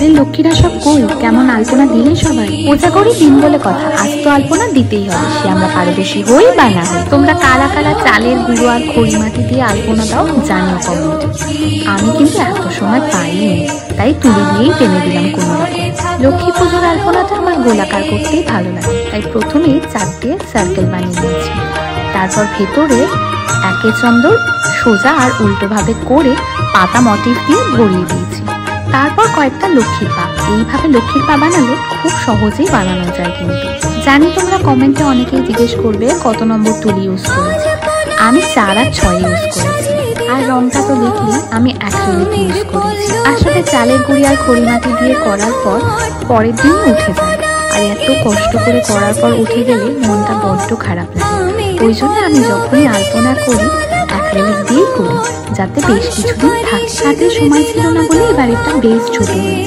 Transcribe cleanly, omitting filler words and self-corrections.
ঘরের লক্ষ্মীরা সব কই, কেমন আলপনা দিলে সবাই? পূজা করি দিন বলে কথা, আজ তো আলপনা দিতেই হবে, সে আমরা পারদর্শী হই বা না হই। তোমরা কারা কারা চালের গুঁড়ো আর খড়ি মাটি দিয়ে আলপনা দাও জানিও কমেন্টে। আমি কিন্তু এত সময় পাইনি, তাই তুলে দিয়েই টেনে দিলাম কোনো রকম। লক্ষ্মী পুজোর আলপনাটা আমার গোলাকার করতেই ভালো লাগে, তাই প্রথমেই 4টে সার্কেল বানিয়ে নিয়েছি। তারপর ভেতরে একে চন্দর সোজা আর উল্টোভাবে করে পাতা মোটিভ দিয়ে ভরিয়ে দিয়েছি। তারপর কয়েকটা লক্ষ্মীর পা। এইভাবে লক্ষ্মীর পা বানালে খুব সহজেই বানানো যায়। কিন্তু জানি তোমরা কমেন্টে অনেকেই জিজ্ঞেস করবে কত নম্বর তুলি ইউজ করেছি। আমি 4 আর 6 ইউজ করেছি। আর রংটা তো দেখলি আমি অ্যাক্রিলিক ইউজ করেছি। আসলে চালের গুঁড়ি আর খড়ি মাটি দিয়ে করার পর পরের দিন উঠে যায়, আর এত কষ্ট করে করার পর উঠে গেলে মনটা বড্ড খারাপ লাগে। ওই জন্য আমি যখনই আলপনা করি অ্যাক্রিলিক দিয়েই করি, যাতে বেশ কিছুদিন থাকে। হাতে সময় ছিল না বলে এবার এটা বেশ ছোট হয়েছে।